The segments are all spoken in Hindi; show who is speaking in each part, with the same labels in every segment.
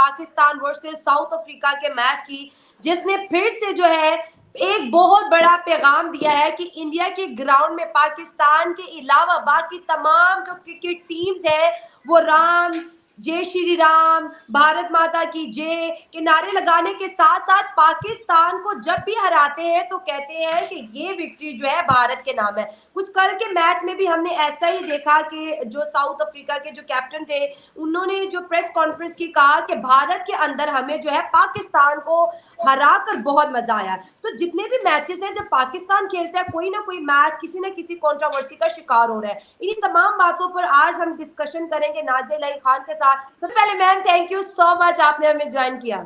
Speaker 1: पाकिस्तान वर्सेस साउथ अफ्रीका के मैच की, जिसने फिर से जो है एक बहुत बड़ा पैगाम दिया है कि इंडिया के ग्राउंड में पाकिस्तान के अलावा बाकी तमाम जो क्रिकेट टीम्स हैं वो राम, जय श्री राम, भारत माता की जय के नारे लगाने के साथ साथ पाकिस्तान को जब भी हराते हैं तो कहते हैं कि ये विक्ट्री जो है भारत के नाम है। कुछ कल के मैच में भी हमने ऐसा ही देखा कि जो साउथ अफ्रीका के जो कैप्टन थे उन्होंने जो प्रेस कॉन्फ्रेंस की कहा कि भारत के अंदर हमें जो है पाकिस्तान को हरा कर बहुत मजा आया। तो जितने भी मैचेस हैं जब पाकिस्तान खेलता है कोई ना कोई मैच किसी न किसी कंट्रोवर्सी का शिकार हो रहा है। इन्हीं तमाम बातों पर आज हम डिस्कशन करेंगे नाज़िया इलाही खान के साथ। सबसे पहले ma'am thank you so much, आपने हमें ज्वाइन किया।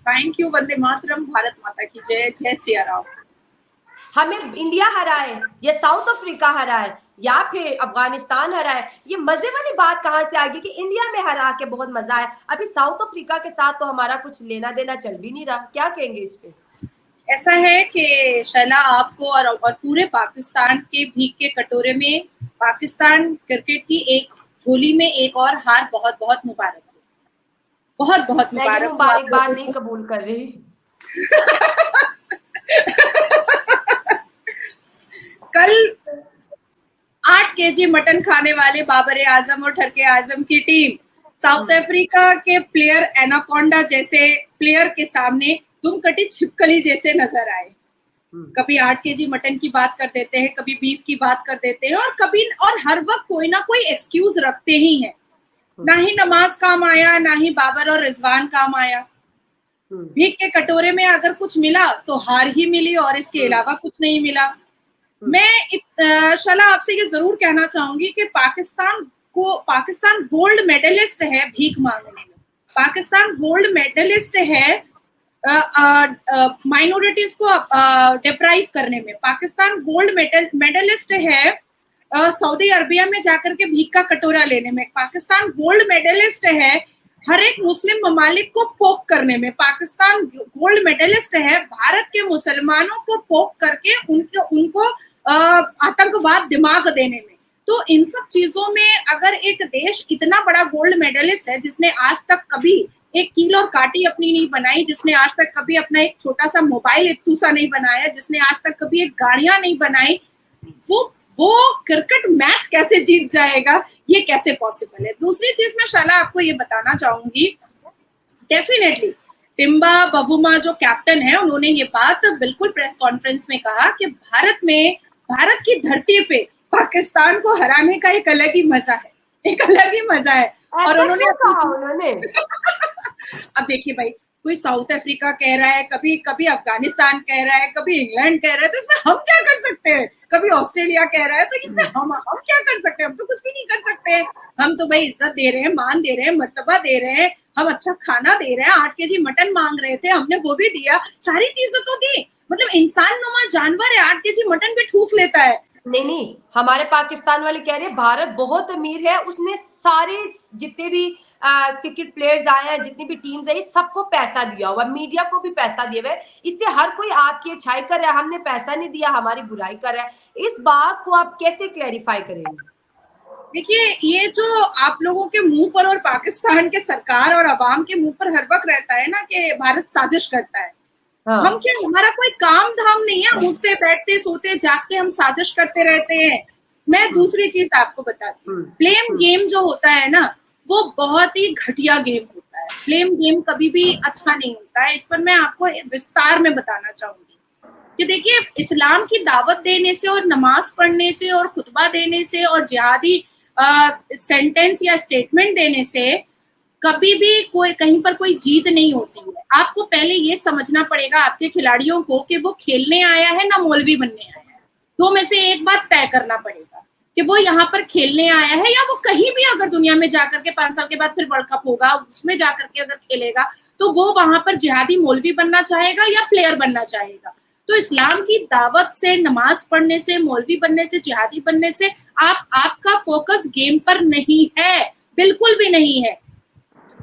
Speaker 2: Thank you. वंदे मातरम, भारत माता की जय, जय सिया राम।
Speaker 1: हमें इंडिया हराए या साउथ अफ्रीका हराए या फिर अफगानिस्तान हराए, ये मजे वाली बात कहां से आ गई कि इंडिया में हरा के बहुत मजा आया। अभी साउथ अफ्रीका के साथ तो हमारा कुछ लेना देना चल भी नहीं रहा, क्या कहेंगे इस पे?
Speaker 2: ऐसा है कि शैला, आपको और पूरे पाकिस्तान के भीख के कटोरे में पाकिस्तान क्रिकेट की एक झोली में एक और हार बहुत बहुत मुबारक हो, बहुत बहुत मुबारक।
Speaker 1: मुबारकबाद नहीं कबूल कर रही।
Speaker 2: कल 8 केजी मटन खाने वाले बाबर आजम और ठरके आजम की टीम साउथ अफ्रीका के प्लेयर एनाकोंडा जैसे प्लेयर के सामने तुम कटी छिपकली जैसे नजर आए। कभी 8 केजी मटन की बात कर देते हैं, कभी बीफ की बात कर देते हैं, और हर वक्त कोई ना कोई एक्सक्यूज रखते ही हैं। ना ही नमाज काम आया, ना ही बाबर और रिजवान काम आया। भीख के कटोरे में अगर कुछ मिला तो हार ही मिली और इसके अलावा कुछ नहीं मिला। मैं शला आपसे ये जरूर कहना चाहूंगी कि पाकिस्तान गोल्ड मेडलिस्ट है भीख मांगने में। पाकिस्तान गोल्ड मेडलिस्ट है माइनॉरिटीज को डिप्राइव करने में। पाकिस्तान गोल्ड मेडलिस्ट है सऊदी अरबिया में जाकर के भीख का कटोरा लेने में। पाकिस्तान गोल्ड मेडलिस्ट है हर एक मुस्लिम ममालिक को पोक करने में। पाकिस्तान गोल्ड मेडलिस्ट है भारत के मुसलमानों को पोक करके उनको आतंकवाद दिमाग देने में। तो इन सब चीजों में अगर एक देश इतना बड़ा गोल्ड मेडलिस्ट है, जिसने आज तक कभी एक कील और काटी अपनी नहीं बनाई, जिसने आज तक कभी अपना एक छोटा सा मोबाइल इत्तू सा नहीं बनाया, जिसने आज तक कभी एक गाड़ियां नहीं बनाई, वो क्रिकेट मैच कैसे जीत जाएगा? ये कैसे पॉसिबल है? दूसरी चीज मैं शाला आपको ये बताना चाहूंगी, डेफिनेटली टिम्बा बवुमा जो कैप्टन है उन्होंने ये बात बिल्कुल प्रेस कॉन्फ्रेंस में कहा कि भारत की धरती पे पाकिस्तान को हराने का एक अलग ही मजा है, एक अलग ही मजा है। और उन्होंने अब देखिए भाई, कोई साउथ अफ्रीका कह रहा है, कभी अफगानिस्तान कह रहा है, कभी इंग्लैंड कह रहा है, तो इसमें हम क्या कर सकते हैं? कभी ऑस्ट्रेलिया कह रहा है, तो इसमें हम क्या कर सकते हैं? हम तो कुछ भी नहीं कर सकते। हम तो भाई इज्जत दे रहे हैं, मान दे रहे हैं, मर्तबा दे रहे हैं, हम अच्छा खाना दे रहे हैं। 8 केजी मटन मांग रहे थे, हमने वो भी दिया, सारी चीजें तो दी। मतलब इंसान नुमा जानवर है, 8 केजी मटन भी ठूस लेता है।
Speaker 1: नहीं, हमारे पाकिस्तान वाले कह रहे हैं भारत बहुत अमीर है, उसने सारे जितने भी क्रिकेट प्लेयर्स आए हैं, जितनी भी टीम्स है, सबको पैसा दिया हुआ, मीडिया को भी पैसा दिया हुआ है। इससे हर कोई आपकी अच्छाई कर रहा है, हमने पैसा नहीं दिया, हमारी बुराई कर रहा है। इस बात को आप कैसे क्लैरिफाई करेंगे?
Speaker 2: देखिए, ये जो आप लोगों के मुंह पर और पाकिस्तान के सरकार और अवाम के मुंह पर हर वक्त रहता है ना कि भारत साजिश करता है। हाँ। हम क्या, हमारा कोई काम धाम नहीं है, उठते बैठते सोते जागते हम साजिश करते रहते हैं। मैं दूसरी चीज आपको बताती हूँ, ब्लेम गेम जो होता है ना, वो बहुत ही घटिया गेम होता है। ब्लेम गेम कभी भी अच्छा नहीं होता है। इस पर मैं आपको विस्तार में बताना चाहूंगी कि देखिए, इस्लाम की दावत देने से और नमाज पढ़ने से और खुतबा देने से और जिहादी सेंटेंस या स्टेटमेंट देने से कभी भी कहीं पर कोई जीत नहीं होती है। आपको पहले ये समझना पड़ेगा आपके खिलाड़ियों को कि वो खेलने आया है ना मौलवी बनने आया है। दो में से एक बात तय करना पड़ेगा कि वो यहाँ पर खेलने आया है, या वो कहीं भी अगर दुनिया में जाकर के 5 साल के बाद फिर वर्ल्ड कप होगा उसमें जाकर के अगर खेलेगा तो वो वहां पर जिहादी मौलवी बनना चाहेगा या प्लेयर बनना चाहेगा। तो इस्लाम की दावत से, नमाज पढ़ने से, मौलवी बनने से, जिहादी बनने से आपका फोकस गेम पर नहीं है, बिल्कुल भी नहीं है।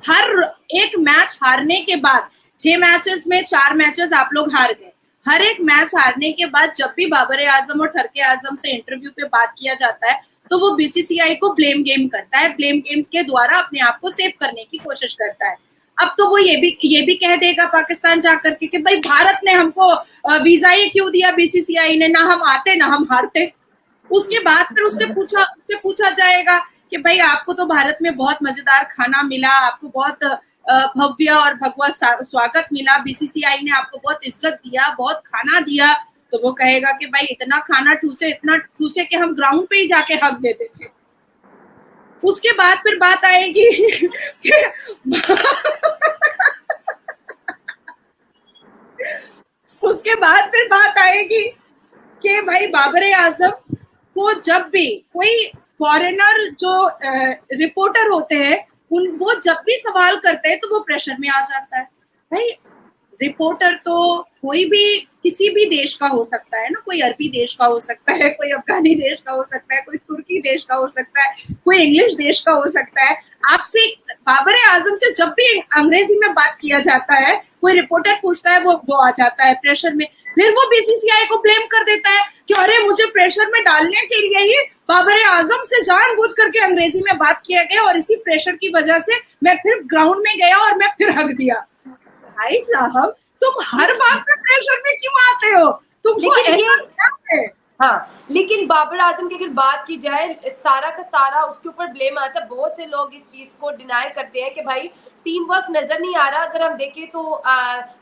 Speaker 2: हर एक मैच हारने के बाद, 6 मैचेस में 4 मैचेस आप लोग हार गए, हर एक मैच हारने के बाद जब भी बाबर आजम और ठरके आजम से इंटरव्यू पे बात किया जाता है तो वो बीसीसीआई को ब्लेम गेम करता है, ब्लेम गेम्स के द्वारा अपने आप को सेव करने की कोशिश करता है। अब तो वो ये भी कह देगा पाकिस्तान जाकर के कि भाई भारत ने हमको वीजा ही क्यों दिया, बीसीसीआई ने, ना हम आते ना हम हारते। उसके बाद फिर उससे पूछा जाएगा कि भाई आपको तो भारत में बहुत मजेदार खाना मिला, आपको बहुत भव्य और भगवा स्वागत मिला, बीसीसीआई ने आपको बहुत इज्जत दिया, बहुत खाना दिया, तो वो कहेगा कि भाई इतना खाना इतना ठूसे कि हम ग्राउंड पे ही जाके हक देते थे। उसके बाद फिर बात आएगी कि उसके बाद फिर बात आएगी कि भाई बाबर आजम को जब भी कोई फॉरेनर जो रिपोर्टर होते हैं वो जब भी सवाल करते हैं तो वो प्रेशर में आ जाता है। भाई रिपोर्टर तो कोई भी किसी भी देश का हो सकता है ना, कोई अरबी देश का हो सकता है, कोई अफगानी देश का हो सकता है, कोई तुर्की देश का हो सकता है, कोई इंग्लिश देश का हो सकता है। आपसे बाबर आजम से जब भी अंग्रेजी में बात किया जाता है, कोई रिपोर्टर पूछता है, वो आ जाता है प्रेशर में। फिर वो बीसीसीआई को ब्लेम कर देता है कि अरे मुझे प्रेशर में डालने के लिए ही बाबर आजम से जानबूझ करके अंग्रेजी में बात किया गया और इसी प्रेशर की वजह से मैं फिर ग्राउंड में गया और मैं फिर हक दिया। भाई साहब तुम हर बात में प्रेशर में क्यों आते हो? तुमको ऐसा क्या है?
Speaker 1: हाँ, लेकिन बाबर आजम की अगर बात की जाए, सारा का सारा उसके ऊपर ब्लेम आता है। बहुत से लोग इस चीज को डिनाई करते हैं कि भाई टीम वर्क नजर नहीं आ रहा। अगर हम देखें तो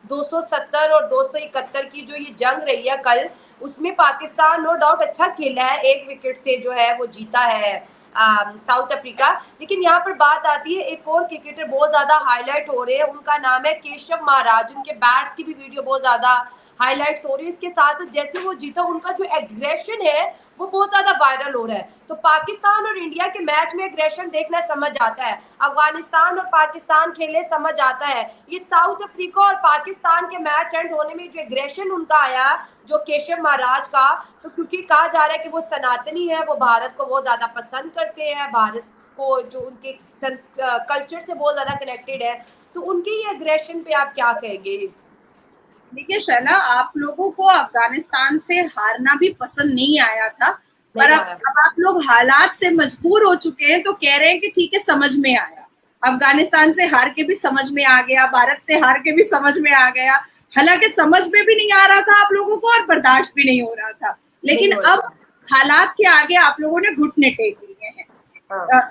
Speaker 1: 270 और 271 की जो ये जंग रही है कल, उसमें पाकिस्तान नो डाउट अच्छा खेला है, 1 विकेट से जो है वो जीता है साउथ अफ्रीका। लेकिन यहाँ पर बात आती है, एक और क्रिकेटर बहुत ज्यादा हाईलाइट हो रहे हैं, उनका नाम है केशव महाराज। उनके बैट्स की भी वीडियो बहुत ज्यादा हाईलाइट्स हो रही है। इसके साथ जैसे वो जीता, उनका जो एग्रेशन है वो बहुत ज्यादा वायरल हो रहा है। तो पाकिस्तान और इंडिया के मैच में एग्रेशन देखना समझ आता है, अफगानिस्तान और पाकिस्तान खेले समझ आता है। ये साउथ अफ्रीका और पाकिस्तान के मैच एंड होने में जो एग्रेशन उनका आया, जो केशव महाराज का, तो क्योंकि कहा जा रहा है कि वो सनातनी है, वो भारत को बहुत ज्यादा पसंद करते हैं, भारत को जो उनके कल्चर से बहुत ज्यादा कनेक्टेड है, तो उनके ये एग्रेशन पे आप क्या कहेंगे?
Speaker 2: देखिए शैला, आप लोगों को अफगानिस्तान से हारना भी पसंद नहीं आया था, पर अब आप लोग हालात से मजबूर हो चुके हैं तो कह रहे हैं कि ठीक है समझ में आया। अफगानिस्तान से हार के भी समझ में आ गया, भारत से हार के भी समझ में आ गया। हालांकि समझ में भी नहीं आ रहा था आप लोगों को और बर्दाश्त भी नहीं हो रहा था, लेकिन अब हालात के आगे आप लोगों ने घुटने टेक लिए हैं।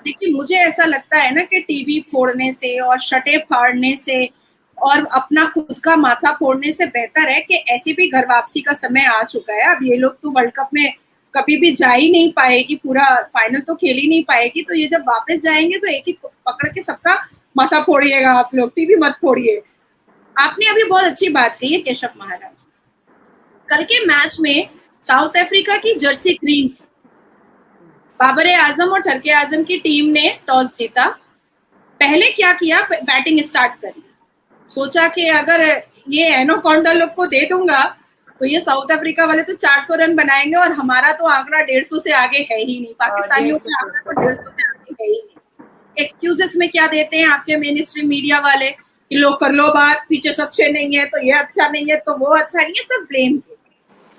Speaker 2: देखिए मुझे ऐसा लगता है ना कि टीवी फोड़ने से और शटे फाड़ने से और अपना खुद का माथा फोड़ने से बेहतर है कि ऐसी भी घर वापसी का समय आ चुका है। अब ये लोग तो वर्ल्ड कप में कभी भी जा ही नहीं पाएगी, पूरा फाइनल तो खेल ही नहीं पाएगी, तो ये जब वापस जाएंगे तो एक ही पकड़ के सबका माथा फोड़िएगा आप लोग, टीवी मत फोड़िए। आपने अभी बहुत अच्छी बात कही है केशव महाराज। कल के मैच में साउथ अफ्रीका की जर्सी ग्रीन थी, बाबर आजम और ठरके आजम की टीम ने टॉस जीता, पहले क्या किया, बैटिंग स्टार्ट करी। सोचा कि अगर ये एनोकोंडा लोग को दे दूंगा तो ये साउथ अफ्रीका वाले तो 400 रन बनाएंगे और हमारा तो आंकड़ा 150 से आगे है ही नहीं, पाकिस्तानियों का आंकड़ा तो 150 से आगे है ही नहीं। एक्सक्यूजेस में क्या देते हैं आपके मेन स्ट्रीम मीडिया वाले कि लो कर लो बात, फीचर्स अच्छे नहीं है तो ये अच्छा नहीं है तो वो अच्छा नहीं है, सब ब्लेम।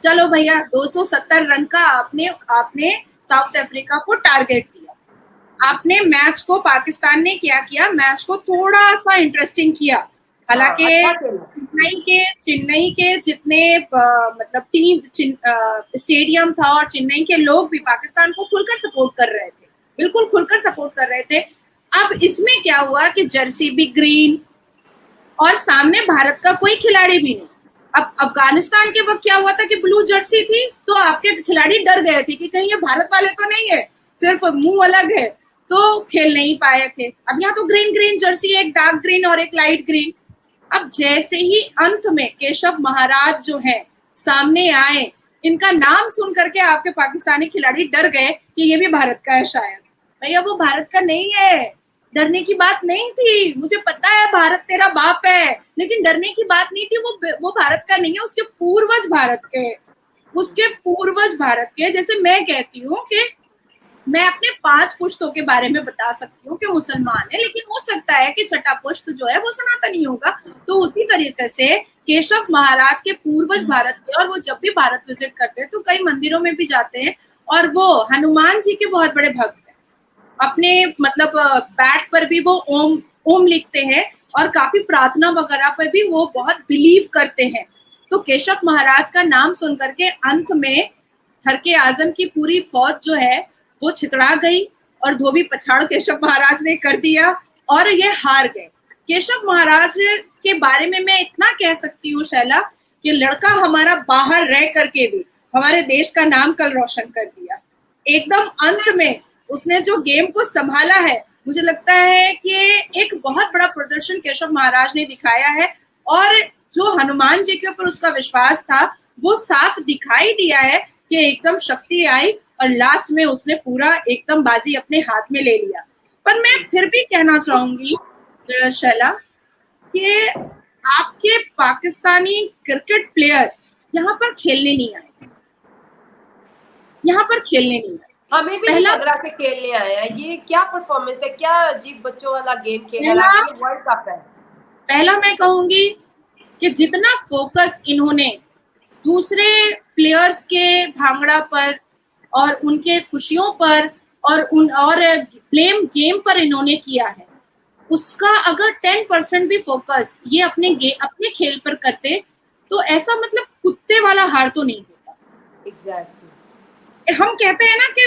Speaker 2: चलो भैया 270 रन का आपने साउथ अफ्रीका को टारगेट दिया, आपने मैच को, पाकिस्तान ने क्या किया, मैच को थोड़ा सा इंटरेस्टिंग किया। हालांकि चेन्नई के जितने मतलब टीम स्टेडियम था और चेन्नई के लोग भी पाकिस्तान को खुलकर सपोर्ट कर रहे थे, बिल्कुल खुलकर सपोर्ट कर रहे थे। अब इसमें क्या हुआ कि जर्सी भी ग्रीन और सामने भारत का कोई खिलाड़ी भी नहीं। अब अफगानिस्तान के वक्त क्या हुआ था कि ब्लू जर्सी थी तो आपके खिलाड़ी डर गए थे कि कहीं ये भारत वाले तो नहीं है, सिर्फ मुंह अलग है, तो खेल नहीं पाए थे। अब यहाँ तो ग्रीन ग्रीन जर्सी, एक डार्क ग्रीन और एक लाइट ग्रीन। अब जैसे ही अंत में केशव महाराज जो है सामने आए, इनका नाम सुन करके आपके पाकिस्तानी खिलाड़ी डर गए कि ये भी भारत का है शायद। भैया वो भारत का नहीं है, डरने की बात नहीं थी। मुझे पता है भारत तेरा बाप है, लेकिन डरने की बात नहीं थी। वो भारत का नहीं है, उसके पूर्वज भारत के, उसके पूर्वज भारत के। जैसे मैं कहती हूँ कि मैं अपने 5 पुश्तों के बारे में बता सकती हूँ कि मुसलमान है, लेकिन हो सकता है कि छठा पुश्त जो है वो सनातनी होगा। तो उसी तरीके से केशव महाराज के पूर्वज भारत के, और वो जब भी भारत विजिट करते हैं तो कई मंदिरों में भी जाते हैं, और वो हनुमान जी के बहुत बड़े भक्त हैं। अपने मतलब बैट पर भी वो ओम ओम लिखते हैं और काफी प्रार्थना वगैरह पर भी वो बहुत बिलीव करते हैं। तो केशव महाराज का नाम सुन करके अंत में हरके आजम की पूरी फौज जो है वो छितरा गई और धोबी पछाड़ केशव महाराज ने कर दिया और ये हार गए। केशव महाराज के बारे में मैं इतना कह सकती हूँ शैला कि लड़का हमारा बाहर रह करके भी हमारे देश का नाम कल रोशन कर दिया। एकदम अंत में उसने जो गेम को संभाला है, मुझे लगता है कि एक बहुत बड़ा प्रदर्शन केशव महाराज ने दिखाया है और जो हनुमान जी के ऊपर उसका विश्वास था वो साफ दिखाई दिया है कि एकदम शक्ति आई और लास्ट में उसने पूरा एकदम बाजी अपने हाथ में ले लिया। पर मैं फिर भी कहना चाहूंगी शैला कि आपके पाकिस्तानी क्रिकेट प्लेयर यहाँ पर खेलने नहीं आए, यहाँ पर खेलने नहीं आए।
Speaker 1: हमें भी नहीं लग रहा कि खेलने आया है। ये क्या परफॉर्मेंस है, क्या अजीब बच्चों वाला गेम खेल रहा है, वर्ल्ड कप है।
Speaker 2: पहला मैं कहूंगी कि जितना फोकस इन्होंने दूसरे प्लेयर्स के भांगड़ा पर और उनके खुशियों पर और ब्लेम गेम पर इन्होंने किया है, उसका अगर 10% भी फोकस ये अपने खेल पर करते तो ऐसा मतलब कुत्ते वाला हार तो नहीं होता।
Speaker 1: एग्जैक्टली।
Speaker 2: हम कहते हैं ना कि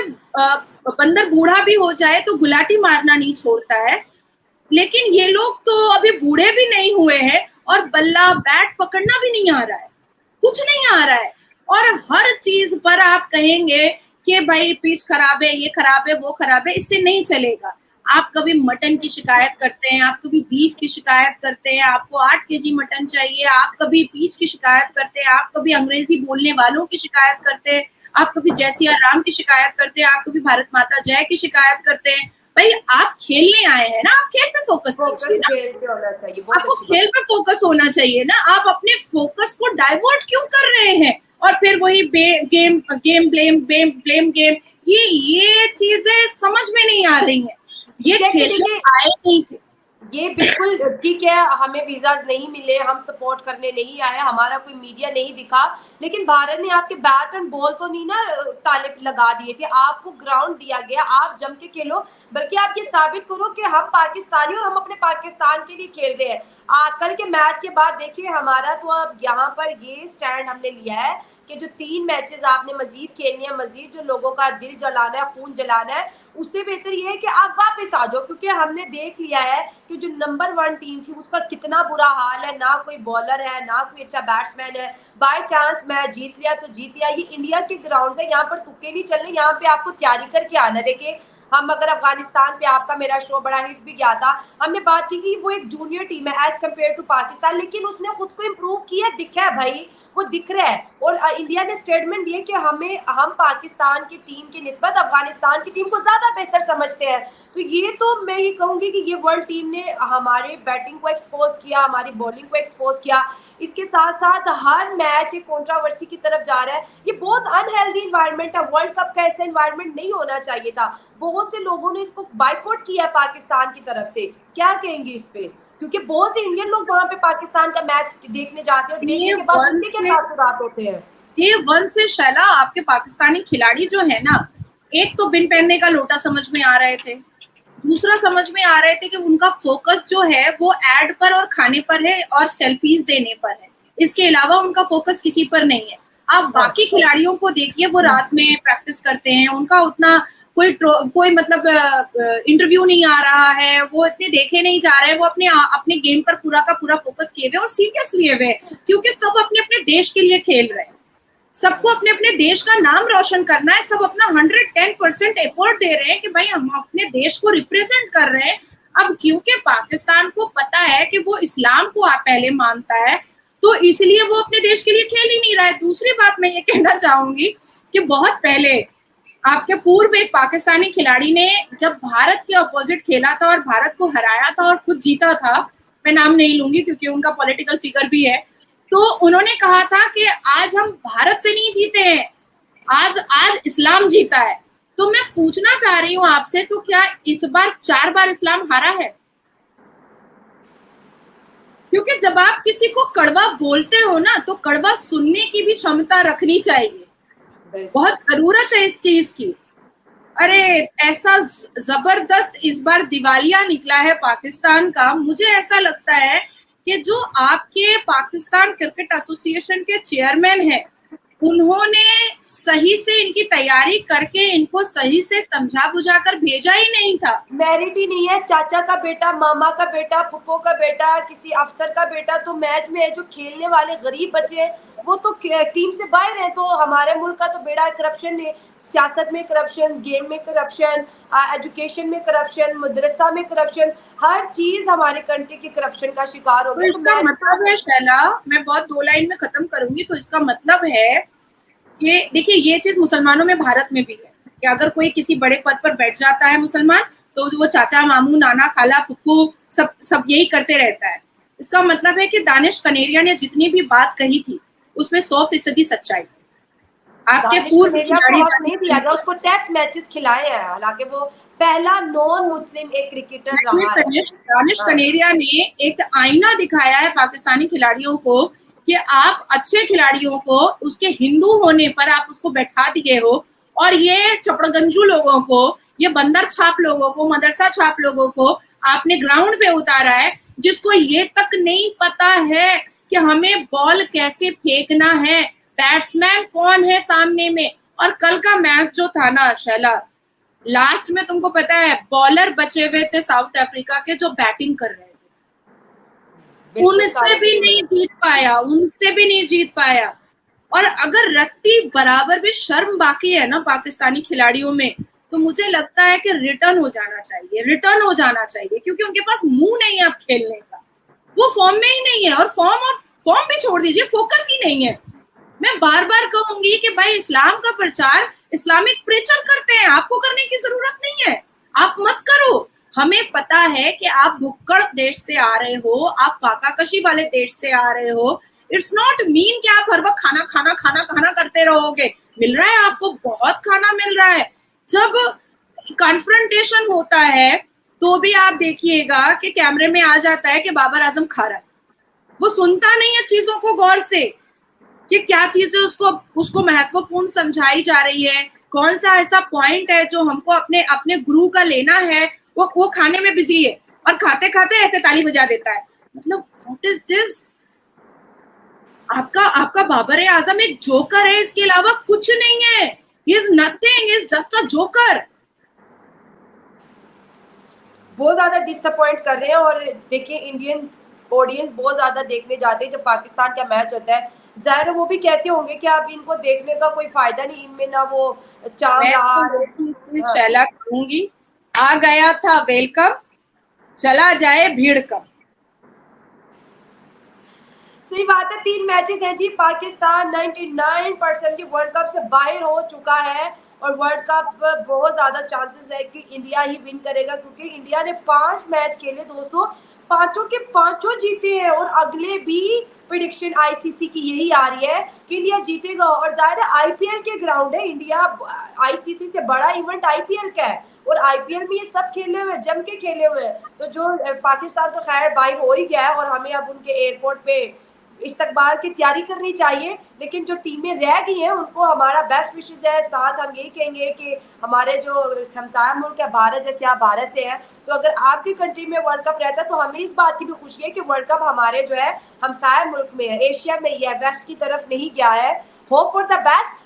Speaker 2: बंदर बूढ़ा भी हो जाए तो गुलाटी मारना नहीं छोड़ता है, लेकिन ये लोग तो अभी बूढ़े भी नहीं हुए हैं और बल्ला बैट पकड़ना भी नहीं आ रहा है, कुछ नहीं आ रहा है। और हर चीज पर आप कहेंगे कि भाई पिच खराब है, ये खराब है, वो खराब है, इससे नहीं चलेगा। आप कभी मटन की शिकायत करते हैं, आप कभी बीफ की शिकायत करते हैं, आपको 8 केजी मटन चाहिए, आप कभी पिच की शिकायत करते हैं, आप कभी अंग्रेजी बोलने वालों की शिकायत करते हैं, आप कभी जय सिया राम की शिकायत करते हैं, आप कभी भारत माता जय की शिकायत करते हैं। भाई आप खेलने आए हैं ना, आप खेल पे फोकस कीजिए ना, आपको खेल पे फोकस होना चाहिए ना। आप अपने फोकस को डाइवर्ट क्यों कर रहे हैं? और फिर वही ब्लेम गेम, ये चीजें समझ में नहीं आ रही हैं। ये खेलने आए नहीं थे।
Speaker 1: ये बिल्कुल ठीक है, हमें वीजाज नहीं मिले, हम सपोर्ट करने नहीं आए, हमारा कोई मीडिया नहीं दिखा, लेकिन भारत ने आपके बैट एंड बॉल तो नहीं ना ताले लगा दिए थे। आपको ग्राउंड दिया गया, आप जम के खेलो, बल्कि आप ये साबित करो कि हम पाकिस्तानी और हम अपने पाकिस्तान के लिए खेल रहे हैं। कल के मैच के बाद देखिए हमारा तो अब यहाँ पर ये स्टैंड हमने लिया है कि जो 3 मैचेस आपने मजीद खेलनी है, मजीद जो लोगों का दिल जलाना है, खून जलाना है, उससे बेहतर ये है कि आप वापस आ जाओ, क्योंकि हमने देख लिया है कि जो नंबर 1 टीम थी उसका कितना बुरा हाल है। ना कोई बॉलर है, ना कोई अच्छा बैट्समैन है। बाय चांस मैच जीत लिया तो जीत लिया। ये इंडिया के ग्राउंड है, यहाँ पर तुक्के नहीं चलने, यहाँ पे आपको तैयारी करके आना। देखिए हम अगर अफगानिस्तान पे, आपका मेरा शो बड़ा हिट भी गया था, हमने बात की कि वो एक जूनियर टीम है एज कम्पेयर टू पाकिस्तान, लेकिन उसने खुद को इम्प्रूव किया, दिखा है भाई, वो दिख रहा है। और इंडिया ने स्टेटमेंट दिया कि हम पाकिस्तान की टीम की निस्बत अफगानिस्तान की टीम को ज्यादा बेहतर समझते हैं। तो ये तो मैं ये कहूंगी कि ये वर्ल्ड टीम ने हमारे बैटिंग को एक्सपोज किया, हमारी बॉलिंग को एक्सपोज किया। इसके साथ साथ हर मैच एक कंट्रोवर्सी की तरफ जा रहा है। ये बहुत अनहेल्दी एनवायरनमेंट है। वर्ल्ड कप का ऐसा एनवायरनमेंट नहीं होना चाहिए था। बहुत से लोगों ने इसको बाइकआउट किया पाकिस्तान की तरफ से। क्या कहेंगे इस पे? क्योंकि बहुत से इंडियन लोग वहां पे पाकिस्तान का मैच देखने जाते हैं और देखने के बाद उनके क्या तासुरात होते हैं।
Speaker 2: ये वन से शैला आपके पाकिस्तानी खिलाड़ी जो है ना, एक तो बिन पहनने का लोटा समझ में आ रहे थे, दूसरा समझ में आ रहे थे कि उनका फोकस जो है वो एड पर और खाने पर है और सेल्फीज देने पर है। इसके अलावा उनका फोकस किसी पर नहीं है। आप बाकी खिलाड़ियों को देखिए, वो रात में प्रैक्टिस करते हैं, उनका उतना कोई मतलब इंटरव्यू नहीं आ रहा है, वो इतने देखे नहीं जा रहे हैं, वो अपने गेम पर पूरा का पूरा फोकस किए हुए और सीरियस लिए हुए, क्योंकि सब अपने अपने देश के लिए खेल रहे हैं। सबको अपने अपने देश का नाम रोशन करना है, सब अपना 110% एफर्ट दे रहे हैं कि भाई हम अपने देश को रिप्रेजेंट कर रहे हैं। अब क्योंकि पाकिस्तान को पता है कि वो इस्लाम को पहले मानता है, तो इसलिए वो अपने देश के लिए खेल ही नहीं रहा है। दूसरी बात मैं ये कहना चाहूंगी कि बहुत पहले आपके पूर्व एक पाकिस्तानी खिलाड़ी ने जब भारत के अपोजिट खेला था और भारत को हराया था और खुद जीता था, मैं नाम नहीं लूंगी क्योंकि उनका पॉलिटिकल फिगर भी है, तो उन्होंने कहा था कि आज हम भारत से नहीं जीते हैं, आज इस्लाम जीता है। तो मैं पूछना चाह रही हूँ आपसे, तो क्या इस बार 4 बार इस्लाम हारा है? क्योंकि जब आप किसी को कड़वा बोलते हो ना, तो कड़वा सुनने की भी क्षमता रखनी चाहिए, बहुत जरूरत है इस चीज की। अरे ऐसा जबरदस्त इस बार दिवालिया निकला है पाकिस्तान का। मुझे ऐसा लगता है कि जो आपके पाकिस्तान क्रिकेट एसोसिएशन के चेयरमैन हैं, उन्होंने सही से इनकी तैयारी करके इनको सही से समझा बुझा कर भेजा ही नहीं था।
Speaker 1: मेरिट ही नहीं है, चाचा का बेटा, मामा का बेटा, फुप्पो का बेटा, किसी अफसर का बेटा तो मैच में है। जो खेलने वाले गरीब बच्चे हैं वो तो टीम से बाहर हैं। तो हमारे मुल्क का तो बेड़ा करप्शन है, सियासत में करप्शन, गेम में करप्शन, एजुकेशन में करप्शन, मदरसा में करप्शन, हर चीज हमारे कंट्री की करप्शन का शिकार हो
Speaker 2: तो
Speaker 1: गया।
Speaker 2: इसका मतलब है शैला, मैं बहुत 2 लाइन में खत्म करूंगी, तो इसका मतलब है कि देखिए ये चीज मुसलमानों में भारत में भी है कि अगर कोई किसी बड़े पद पर बैठ जाता है मुसलमान, तो वो चाचा, मामू, नाना, खाला, फुप्पू सब यही करते रहता है। इसका मतलब है कि दानिश कनेरिया ने जितनी भी बात कही थी उसमें 100% सच्चाई। आपके पूर्व खिलाड़ी
Speaker 1: नहीं दिया गया, उसको टेस्ट मैचेस खिलाए हैं, हालांकि वो पहला नॉन मुस्लिम एक क्रिकेटर रहा है।
Speaker 2: दानिश कनेरिया ने एक आईना दिखाया है पाकिस्तानी खिलाड़ियों को कि आप अच्छे खिलाड़ियों को उसके हिंदू होने पर आप उसको बैठा दिए हो, और ये चपड़गंजू लोगों को, ये बंदर छाप लोगों को, मदरसा छाप लोगों को आपने ग्राउंड पे उतारा है, जिसको ये तक नहीं पता है कि हमें बॉल कैसे फेंकना है, बैट्समैन कौन है सामने में। और कल का मैच जो था ना शैला, लास्ट में तुमको पता है बॉलर बचे हुए थे साउथ अफ्रीका के जो बैटिंग कर रहे थे, उनसे भी नहीं जीत पाया। और अगर रत्ती बराबर भी शर्म बाकी है ना पाकिस्तानी खिलाड़ियों में, तो मुझे लगता है कि रिटर्न हो जाना चाहिए, क्योंकि उनके पास मुंह नहीं है अब खेलने का, वो फॉर्म में ही नहीं है। और फॉर्म भी छोड़ दीजिए, फोकस ही नहीं है। मैं बार बार कहूंगी कि भाई इस्लाम का प्रचार इस्लामिक प्रीचर करते हैं, आपको करने की जरूरत नहीं है, आप मत करो। हमें पता है कि आप भुक्कड़ देश से आ रहे हो, आप फाकाकशी वाले देश से आ रहे हो। इट्स नॉट मीन कि आप हर वक्त खाना करते रहोगे। मिल रहा है आपको, बहुत खाना मिल रहा है। जब कॉन्फ्रंटेशन होता है तो भी आप देखिएगा कि कैमरे में आ जाता है कि बाबर आजम खा रहा है, वो सुनता नहीं है चीजों को गौर से कि क्या चीजें उसको महत्वपूर्ण समझाई जा रही है, कौन सा ऐसा पॉइंट है जो हमको अपने गुरु का लेना है। वो खाने में बिजी है और खाते खाते ऐसे ताली बजा देता है। मतलब व्हाट इज दिस? आपका बाबर आजम एक जोकर है, इसके अलावा कुछ नहीं है। He is nothing, he is just a joker.
Speaker 1: बहुत ज्यादा डिसअपॉइंट कर रहे हैं। और देखिए इंडियन ऑडियंस बहुत ज्यादा देखने जाते हैं जब पाकिस्तान का मैच होता है। जाहिर है वो भी कहते होंगे कि अब इनको देखने का कोई फायदा नहीं, इनमें ना वो चाम रहा।
Speaker 2: शैला कहूंगी, आ गया था वेलकम, चला जाए भीड़ कम।
Speaker 1: सही बात है। 3 मैचेस हैं जी। पाकिस्तान 99% की वर्ल्ड कप से बाहर हो चुका है और वर्ल्ड कप बहुत ज्यादा चांसेस है कि इंडिया ही विन करेगा, क्योंकि इंडिया ने 5 मैच खेले दोस्तों, 5 के 5 जीते हैं। और अगले भी प्रेडिक्शन आईसीसी की यही आ रही है कि इंडिया जीतेगा। और जाहिर है आईपीएल के ग्राउंड है, इंडिया आईसीसी से बड़ा इवेंट आईपीएल का है और आईपीएल में ये सब खेले हुए, जम के खेले हुए हैं। तो जो पाकिस्तान तो खैर बाहर हो ही गया है और हमें अब उनके एयरपोर्ट पे इस्तकबाल की तैयारी करनी चाहिए। लेकिन जो टीमें रह गई हैं उनको हमारा बेस्ट विशेस है। साथ हम यही कहेंगे कि हमारे जो हमसाया मुल्क है भारत, जैसे आप भारत से हैं, तो अगर आपकी कंट्री में वर्ल्ड कप रहता है तो हमें इस बात की भी खुशी है कि वर्ल्ड कप हमारे जो है हमसाया मुल्क में है, एशिया में ही है, वेस्ट की तरफ नहीं गया है। Hope for the best.